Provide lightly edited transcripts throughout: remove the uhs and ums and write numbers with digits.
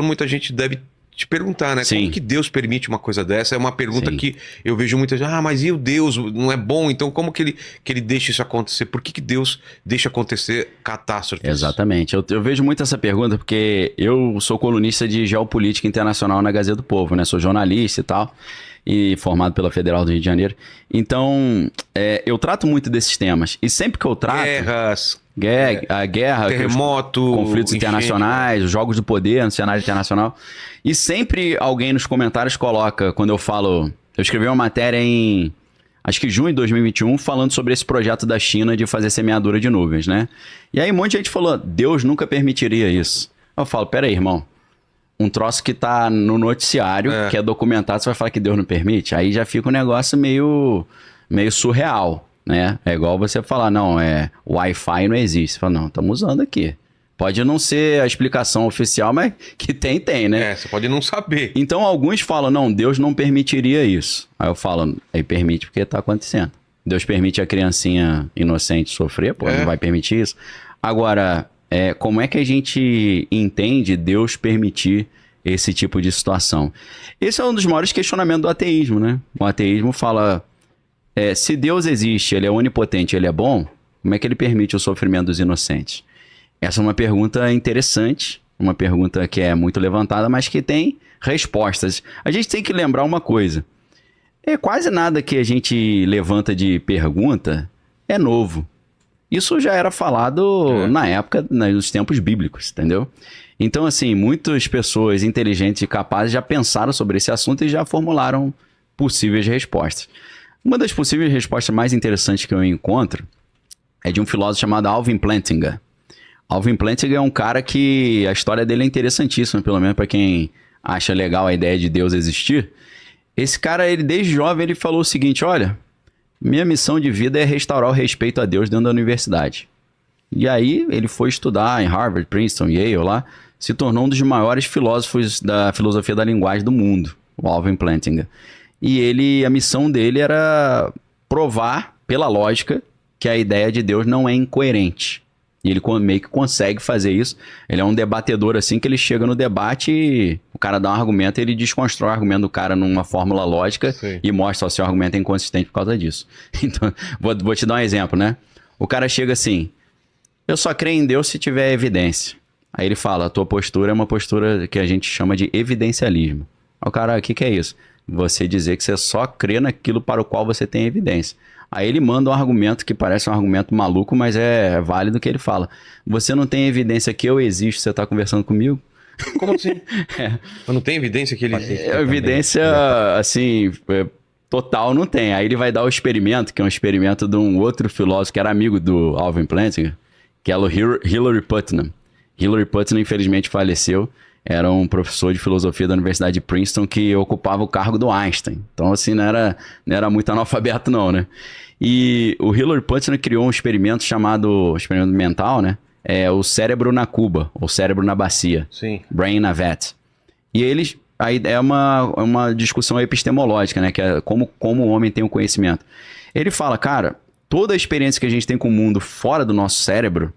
muita gente deve te perguntar, né? Sim. Como que Deus permite uma coisa dessa? É uma pergunta Sim. que eu vejo muita gente, mas e o Deus? Não é bom? Então como que ele deixa isso acontecer? Por que Deus deixa acontecer catástrofes? Exatamente. Eu vejo muito essa pergunta porque eu sou colunista de geopolítica internacional na Gazeta do Povo, né? Sou jornalista e tal, e formado pela Federal do Rio de Janeiro. Então, eu trato muito desses temas. E sempre que eu trato... A guerra, terremoto, conflitos internacionais, os jogos do poder no cenário internacional. E sempre alguém nos comentários coloca, quando eu falo... Eu escrevi uma matéria em, acho que junho de 2021, falando sobre esse projeto da China de fazer semeadura de nuvens, né? E aí um monte de gente falou, Deus nunca permitiria isso. Eu falo, peraí, irmão. Um troço que tá no noticiário, que é documentado, você vai falar que Deus não permite? Aí já fica um negócio meio surreal. Né? É igual você falar, não, Wi-Fi não existe. Você fala, não, estamos usando aqui. Pode não ser a explicação oficial, mas que tem, né? Você pode não saber. Então, alguns falam, não, Deus não permitiria isso. Aí eu falo, aí permite porque está acontecendo. Deus permite a criancinha inocente sofrer, não vai permitir isso. Agora, como é que a gente entende Deus permitir esse tipo de situação? Esse é um dos maiores questionamentos do ateísmo, né? O ateísmo fala... se Deus existe, ele é onipotente, ele é bom, como é que ele permite o sofrimento dos inocentes? Essa é uma pergunta interessante, uma pergunta que é muito levantada, mas que tem respostas. A gente tem que lembrar uma coisa. Quase nada que a gente levanta de pergunta é novo. Isso já era falado na época, nos tempos bíblicos, entendeu? Então, assim, muitas pessoas inteligentes e capazes já pensaram sobre esse assunto e já formularam possíveis respostas. Uma das possíveis respostas mais interessantes que eu encontro é de um filósofo chamado Alvin Plantinga. Alvin Plantinga é um cara que a história dele é interessantíssima, pelo menos para quem acha legal a ideia de Deus existir. Esse cara, ele desde jovem, ele falou o seguinte, olha, minha missão de vida é restaurar o respeito a Deus dentro da universidade. E aí ele foi estudar em Harvard, Princeton, Yale lá, se tornou um dos maiores filósofos da filosofia da linguagem do mundo, o Alvin Plantinga. E a missão dele era provar, pela lógica, que a ideia de Deus não é incoerente. E ele meio que consegue fazer isso. Ele é um debatedor assim, que ele chega no debate e o cara dá um argumento e ele desconstrói o argumento do cara numa fórmula lógica e mostra o seu argumento é inconsistente por causa disso. Então, vou te dar um exemplo, né? O cara chega assim, eu só creio em Deus se tiver evidência. Aí ele fala, a tua postura é uma postura que a gente chama de evidencialismo. Aí o cara, o que é isso? Você dizer que você só crê naquilo para o qual você tem evidência. Aí ele manda um argumento que parece um argumento maluco, mas é válido que ele fala. Você não tem evidência que eu existo, você está conversando comigo? Como assim? Mas não tem evidência que ele existe? Evidência, assim, total não tem. Aí ele vai dar o experimento, que é um experimento de um outro filósofo que era amigo do Alvin Plantinga, que é o Hilary Putnam. Hilary Putnam, infelizmente, faleceu. Era um professor de filosofia da Universidade de Princeton que ocupava o cargo do Einstein. Então, assim, não era muito analfabeto, não, né? E o Hilary Putnam criou um experimento chamado, experimento mental, né? O cérebro na cuba, ou cérebro na bacia. Sim. Brain na vat. E eles... Aí é uma discussão epistemológica, né? Que é como o homem tem o conhecimento. Ele fala, cara, toda a experiência que a gente tem com o mundo fora do nosso cérebro,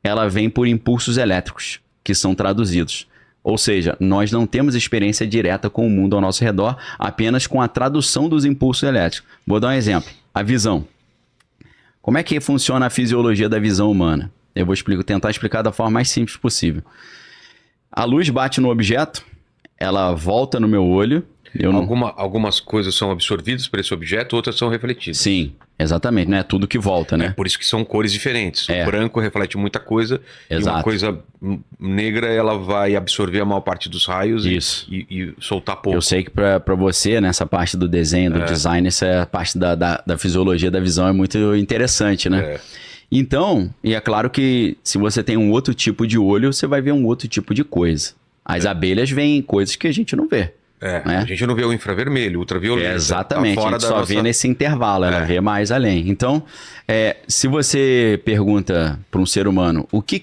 ela vem por impulsos elétricos, que são traduzidos. Ou seja, nós não temos experiência direta com o mundo ao nosso redor, apenas com a tradução dos impulsos elétricos. Vou dar um exemplo. A visão. Como é que funciona a fisiologia da visão humana? Eu vou tentar explicar da forma mais simples possível. A luz bate no objeto, ela volta no meu olho. Algumas coisas são absorvidas por esse objeto, outras são refletidas. Sim, exatamente, né? Tudo que volta, né? É por isso que são cores diferentes. É. O branco reflete muita coisa. Exato. E uma coisa negra, ela vai absorver a maior parte dos raios e soltar pouco. Eu sei que para você, nessa parte do desenho, do design, essa parte da fisiologia da visão é muito interessante, né? É. Então, e é claro que se você tem um outro tipo de olho, você vai ver um outro tipo de coisa. As abelhas veem coisas que a gente não vê. Né? A gente não vê o infravermelho, o ultravioleta. Exatamente, tá fora a gente só vê nesse intervalo, ela vê mais além. Então, se você pergunta para um ser humano, o que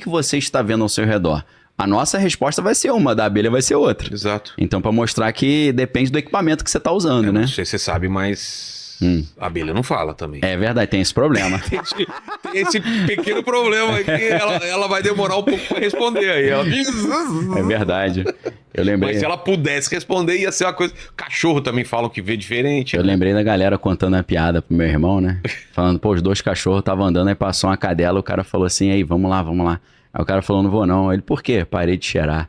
você está vendo ao seu redor? A nossa resposta vai ser uma, da abelha vai ser outra. Exato. Então, para mostrar que depende do equipamento que você está usando, né? Não sei se você sabe, mas A abelha não fala também. É verdade, tem esse problema. Tem esse pequeno problema aí que ela vai demorar um pouco pra responder aí. É verdade. Eu lembrei. Mas se ela pudesse responder, ia ser uma coisa. Cachorro também falam que vê diferente. Eu lembrei da galera contando a piada pro meu irmão, né? Falando, pô, os 2 cachorros estavam andando, aí passou uma cadela, o cara falou assim, aí, vamos lá, vamos lá. Aí o cara falou, não vou não. Ele, por quê? Parei de cheirar.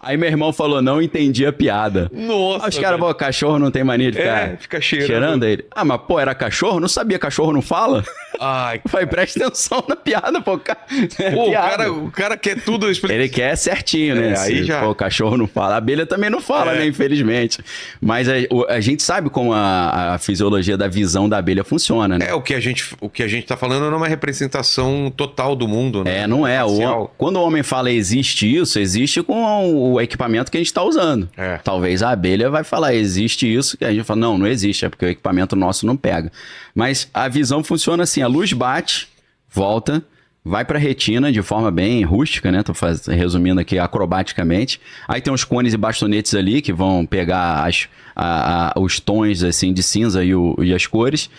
Aí meu irmão falou, não entendi a piada. Nossa. Aí os caras, pô, cachorro não tem mania de ficar fica cheirando. cheirando ele. Ah, mas pô, era cachorro? Não sabia, cachorro não fala? Ai, Vai, presta atenção na piada, pô. pô, o cara quer tudo. Ele quer certinho, né? Aí já. Pô, o cachorro não fala. A abelha também não fala, né? Infelizmente. Mas a gente sabe como a fisiologia da visão da abelha funciona, né? O que a gente tá falando não é uma representação total do mundo, né? Não é. Quando o homem fala existe isso, existe com o equipamento que a gente está usando. Talvez a abelha vai falar existe isso, que a gente fala, não existe, é porque o equipamento nosso não pega. Mas a visão funciona assim, a luz bate, volta, vai para a retina de forma bem rústica, né? Tô resumindo aqui acrobaticamente. Aí tem os cones e bastonetes ali que vão pegar os tons assim de cinza e as cores.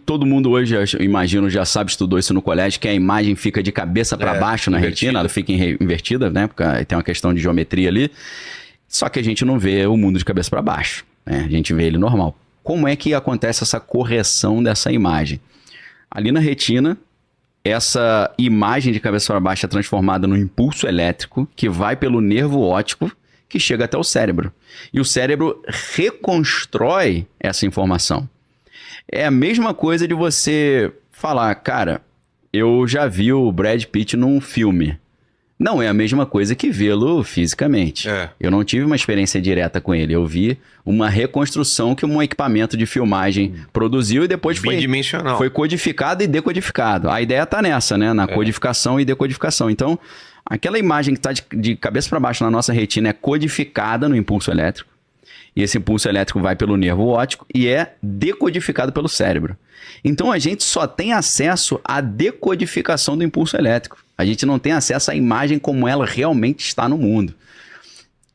Todo mundo hoje, eu imagino, já sabe, estudou isso no colégio, que a imagem fica de cabeça para baixo na retina, ela fica invertida, né? Porque tem uma questão de geometria ali. Só que a gente não vê o mundo de cabeça para baixo, né? A gente vê ele normal. Como é que acontece essa correção dessa imagem? Ali na retina, essa imagem de cabeça para baixo é transformada num impulso elétrico que vai pelo nervo óptico que chega até o cérebro. E o cérebro reconstrói essa informação. É a mesma coisa de você falar, cara, eu já vi o Brad Pitt num filme. Não é a mesma coisa que vê-lo fisicamente. Eu não tive uma experiência direta com ele. Eu vi uma reconstrução que um equipamento de filmagem produziu e depois foi codificado e decodificado. A ideia está nessa, né? Na codificação e decodificação. Então, aquela imagem que está de cabeça para baixo na nossa retina é codificada no impulso elétrico. E esse impulso elétrico vai pelo nervo óptico e é decodificado pelo cérebro. Então a gente só tem acesso à decodificação do impulso elétrico. A gente não tem acesso à imagem como ela realmente está no mundo.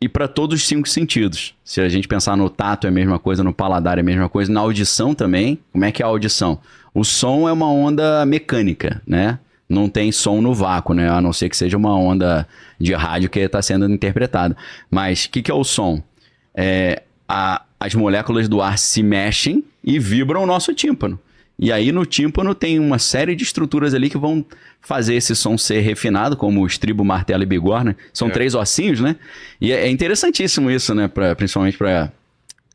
E para todos os 5 sentidos. Se a gente pensar no tato é a mesma coisa, no paladar é a mesma coisa, na audição também. Como é que é a audição? O som é uma onda mecânica, né? Não tem som no vácuo, né? A não ser que seja uma onda de rádio que está sendo interpretada. Mas o que é o som? As moléculas do ar se mexem e vibram o nosso tímpano. E aí no tímpano tem uma série de estruturas ali que vão fazer esse som ser refinado, como o estribo, martelo e bigorna. São 3 ossinhos, né? E é interessantíssimo isso, né? Principalmente para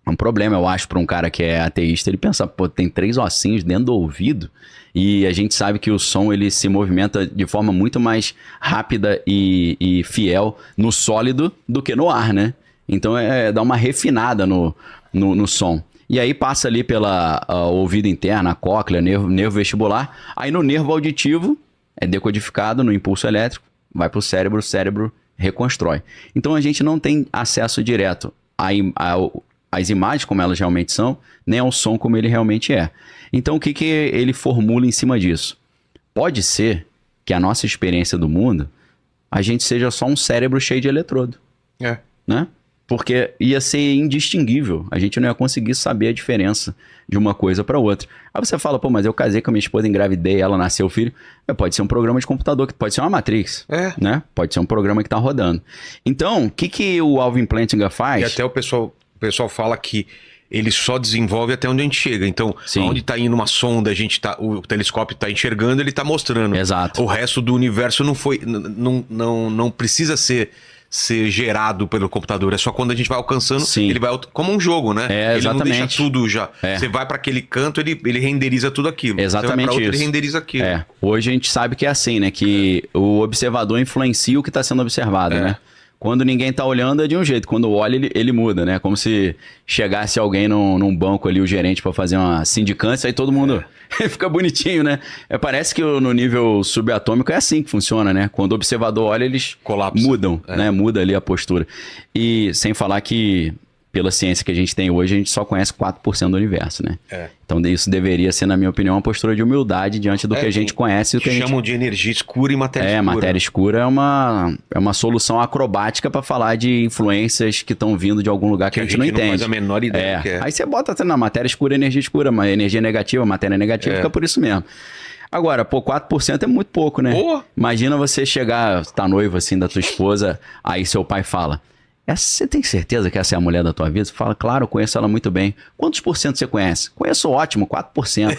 um problema, eu acho, para um cara que é ateísta. Ele pensa, pô, tem 3 ossinhos dentro do ouvido. E a gente sabe que o som ele se movimenta de forma muito mais rápida e fiel no sólido do que no ar, né? Então dá uma refinada no som. E aí passa ali pela ouvido interno, a cóclea, nervo vestibular. Aí no nervo auditivo é decodificado no impulso elétrico, vai para o cérebro reconstrói. Então a gente não tem acesso direto às imagens como elas realmente são, nem ao som como ele realmente é. Então o que ele formula em cima disso? Pode ser que a nossa experiência do mundo, a gente seja só um cérebro cheio de eletrodo. Né? Porque ia ser indistinguível. A gente não ia conseguir saber a diferença de uma coisa para outra. Aí você fala, pô, mas eu casei com a minha esposa, engravidei, ela nasceu filho. Pode ser um programa de computador, pode ser uma Matrix. Né? Pode ser um programa que está rodando. Então, o que o Alvin Plantinga faz? E até o pessoal fala que ele só desenvolve até onde a gente chega. Então, onde está indo uma sonda, o telescópio está enxergando, ele está mostrando. Exato. O resto do universo não precisa ser gerado pelo computador. É só quando a gente vai alcançando, ele vai como um jogo, né? Ele não deixa tudo já. Você vai para aquele canto, ele renderiza tudo aquilo. Exatamente. Você vai pra outro, isso. Ele renderiza aquilo. Hoje a gente sabe que é assim, né? Que o observador influencia o que está sendo observado, né? Quando ninguém tá olhando é de um jeito, quando olha ele muda, né? Como se chegasse alguém num banco ali, o gerente, para fazer uma sindicância, aí todo mundo fica bonitinho, né? Parece que no nível subatômico é assim que funciona, né? Quando o observador olha, eles colapsam. Mudam, né? Muda ali a postura. E sem falar que pela ciência que a gente tem hoje, a gente só conhece 4% do universo, né? Então isso deveria ser, na minha opinião, uma postura de humildade diante do que a gente conhece. Que chamam de energia escura e matéria escura. Matéria escura é uma solução acrobática para falar de influências que estão vindo de algum lugar que a gente não entende. Não faz a menor ideia que é. Aí você bota na matéria escura, energia escura, mas energia negativa, matéria negativa, fica por isso mesmo. Agora, 4% é muito pouco, né? Imagina você chegar, tá noivo assim da tua esposa, aí seu pai fala... Você tem certeza que essa é a mulher da tua vida? Você fala, claro, eu conheço ela muito bem. Quantos por cento você conhece? Conheço ótimo, 4%.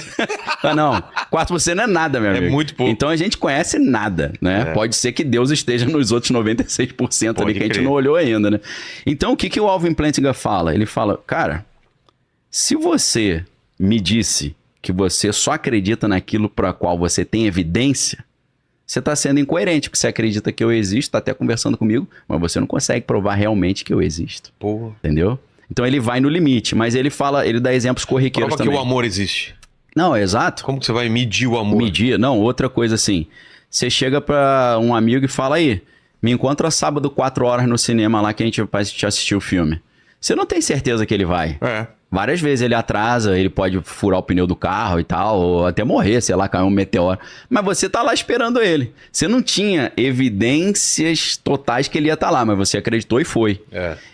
Não, 4% não é nada, meu amigo. É muito pouco. Então a gente conhece nada, né? Pode ser que Deus esteja nos outros 96% ali que a gente não olhou ainda, né? Então o que o Alvin Plantinga fala? Ele fala, cara, se você me disse que você só acredita naquilo para qual você tem evidência, você está sendo incoerente, porque você acredita que eu existo, está até conversando comigo, mas você não consegue provar realmente que eu existo. Entendeu? Então ele vai no limite, mas ele dá exemplos corriqueiros também. Prova que o amor existe. Não, exato. Como que você vai medir o amor? Não, outra coisa assim, você chega para um amigo e fala aí, me encontra sábado 4 horas no cinema lá que a gente vai assistir o filme. Você não tem certeza que ele vai. Várias vezes ele atrasa, ele pode furar o pneu do carro e tal, ou até morrer, sei lá, cair um meteoro. Mas você tá lá esperando ele. Você não tinha evidências totais que ele ia estar lá, mas você acreditou e foi.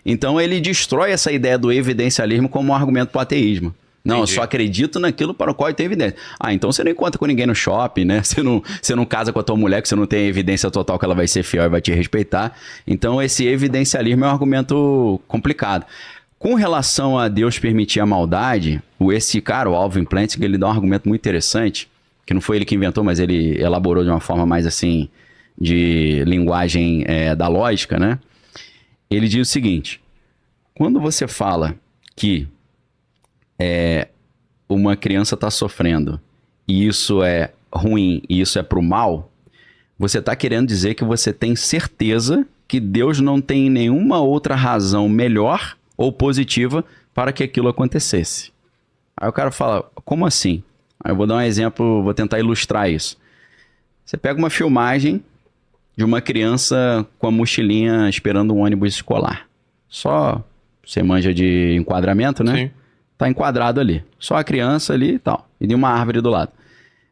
Então ele destrói essa ideia do evidencialismo como um argumento para o ateísmo. Não, eu só acredito naquilo para o qual eu tenho evidência. Então você não encontra com ninguém no shopping, né? Você não casa com a tua mulher, que você não tem evidência total que ela vai ser fiel e vai te respeitar. Então esse evidencialismo é um argumento complicado. Com relação a Deus permitir a maldade, esse cara, o Alvin Plantinga, ele dá um argumento muito interessante, que não foi ele que inventou, mas ele elaborou de uma forma mais assim, de linguagem da lógica, né? Ele diz o seguinte, quando você fala que uma criança está sofrendo e isso é ruim e isso é pro mal, você está querendo dizer que você tem certeza que Deus não tem nenhuma outra razão melhor ou positiva para que aquilo acontecesse. Aí o cara fala, como assim? Aí eu vou dar um exemplo, vou tentar ilustrar isso. Você pega uma filmagem de uma criança com a mochilinha esperando um ônibus escolar. Só você manja de enquadramento, né? Sim. Tá enquadrado ali. Só a criança ali e tal. E de uma árvore do lado.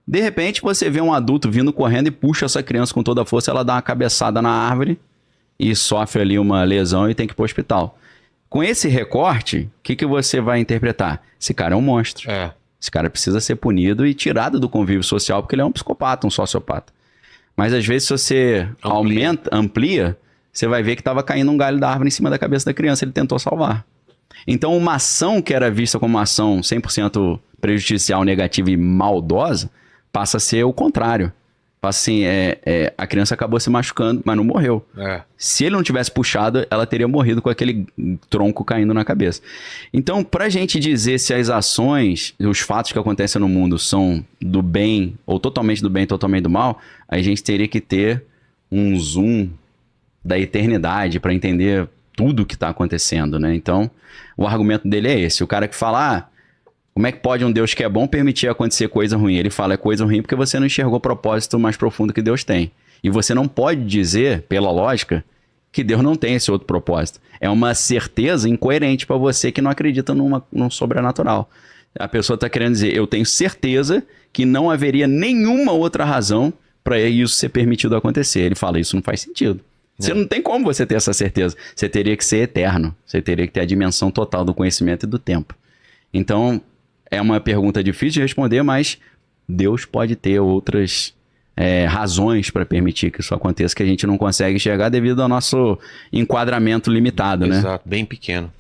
De repente você vê um adulto vindo correndo e puxa essa criança com toda a força, ela dá uma cabeçada na árvore e sofre ali uma lesão e tem que ir pro hospital. Com esse recorte, o que você vai interpretar? Esse cara é um monstro. Esse cara precisa ser punido e tirado do convívio social, porque ele é um psicopata, um sociopata. Mas às vezes, se você amplia, você vai ver que estava caindo um galho da árvore em cima da cabeça da criança, ele tentou salvar. Então, uma ação que era vista como uma ação 100% prejudicial, negativa e maldosa, passa a ser o contrário. Assim, a criança acabou se machucando, mas não morreu. Se ele não tivesse puxado, ela teria morrido com aquele tronco caindo na cabeça. Então, pra gente dizer se as ações, os fatos que acontecem no mundo são do bem, ou totalmente do bem, totalmente do mal, a gente teria que ter um zoom da eternidade para entender tudo o que está acontecendo, né? Então, o argumento dele é esse. O cara que fala, como é que pode um Deus que é bom permitir acontecer coisa ruim? Ele fala, é coisa ruim porque você não enxergou o propósito mais profundo que Deus tem. E você não pode dizer, pela lógica, que Deus não tem esse outro propósito. É uma certeza incoerente para você que não acredita num sobrenatural. A pessoa está querendo dizer, eu tenho certeza que não não nenhuma outra razão para isso ser permitido acontecer. Ele fala, isso não faz sentido. Você não tem como você ter essa certeza. Você teria que ser eterno. Você teria que ter a dimensão total do conhecimento e do tempo. Então, é uma pergunta difícil de responder, mas Deus pode ter outras razões para permitir que isso aconteça que a gente não consegue enxergar devido ao nosso enquadramento limitado, né? Exato, bem pequeno.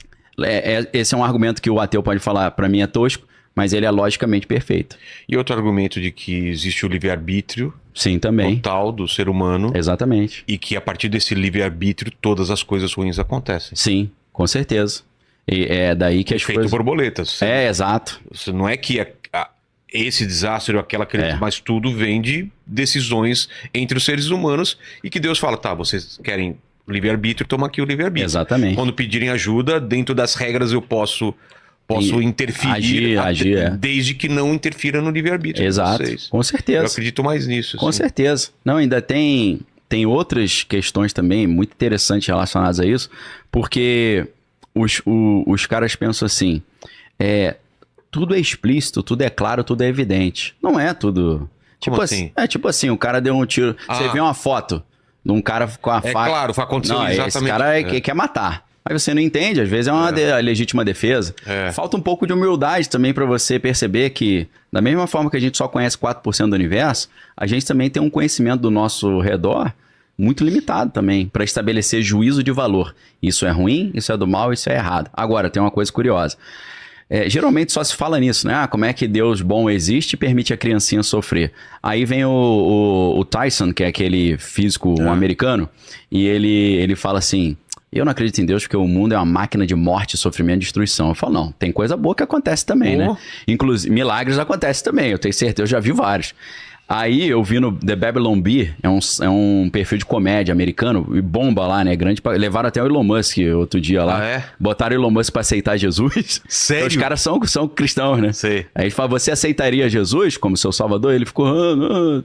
Esse é um argumento que o ateu pode falar, para mim é tosco, mas ele é logicamente perfeito. E outro argumento de que existe o livre-arbítrio. Sim, também. Total do ser humano. Exatamente. E que a partir desse livre-arbítrio todas as coisas ruins acontecem. Sim, com certeza. E é daí que as Efeito coisas... borboletas. Exato. Não é que esse desastre ou aquela criança, mas tudo vem de decisões entre os seres humanos e que Deus fala, tá, vocês querem livre-arbítrio, toma aqui o livre-arbítrio. Exatamente. Quando pedirem ajuda, dentro das regras eu posso interferir, agir, desde que não interfira no livre-arbítrio. Exato, com certeza. Eu acredito mais nisso. Com certeza. Não, ainda tem outras questões também muito interessantes relacionadas a isso, porque os caras pensam assim, tudo é explícito, tudo é claro, tudo é evidente. Não é tudo... Tipo assim? Tipo assim, o cara deu um tiro... Você vê uma foto de um cara com a faca... Claro, aconteceu exatamente... Esse cara quer matar. Aí você não entende, às vezes é uma legítima defesa. Falta um pouco de humildade também para você perceber que, da mesma forma que a gente só conhece 4% do universo, a gente também tem um conhecimento do nosso redor muito limitado também, para estabelecer juízo de valor. Isso é ruim, isso é do mal, isso é errado. Agora, tem uma coisa curiosa. Geralmente só se fala nisso, né? Como é que Deus bom existe e permite a criancinha sofrer. Aí vem o Tyson, que é aquele físico americano, e ele fala assim... Eu não acredito em Deus porque o mundo é uma máquina de morte, sofrimento e destruição. Eu falo, não, tem coisa boa que acontece também, né? Inclusive, milagres acontecem também, eu tenho certeza, eu já vi vários. Aí eu vi no The Babylon Bee, é um perfil de comédia americano, e bomba lá, né? Grande, levaram até o Elon Musk outro dia lá. Botaram o Elon Musk pra aceitar Jesus. Sério? Então, os caras são cristãos, né? Sei. Aí ele fala, você aceitaria Jesus como seu salvador? Ele ficou,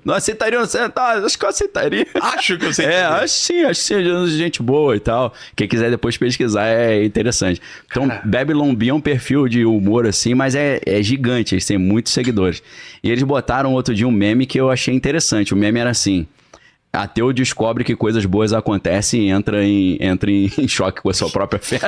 não aceitaria, não aceitaria. Acho que eu aceitaria. Acho que eu aceitaria. Acho que sim, Jesus é gente boa e tal. Quem quiser depois pesquisar é interessante. Então, Babylon Bee é um perfil de humor assim, mas é gigante, eles têm muitos seguidores. E eles botaram outro dia um meme que eu achei interessante. O meme era assim: ateu descobre que coisas boas acontecem e entra em choque com a sua própria fé.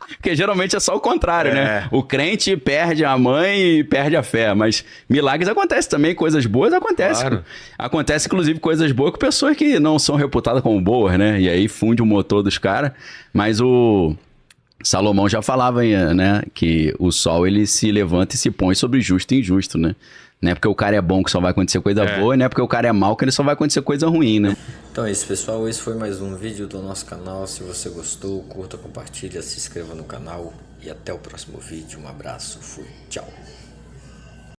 Porque geralmente é só o contrário, né? O crente perde a mãe e perde a fé. Mas milagres acontecem também, coisas boas acontecem. Claro. Acontece, inclusive, coisas boas com pessoas que não são reputadas como boas, né? E aí funde o motor dos caras. Mas o Salomão já falava, né? Que o sol, ele se levanta e se põe sobre justo e injusto, né? Não é porque o cara é bom que só vai acontecer coisa boa, e não é porque o cara é mau que ele só vai acontecer coisa ruim, né? Então é isso, pessoal. Esse foi mais um vídeo do nosso canal. Se você gostou, curta, compartilha, se inscreva no canal. E até o próximo vídeo. Um abraço, fui, tchau.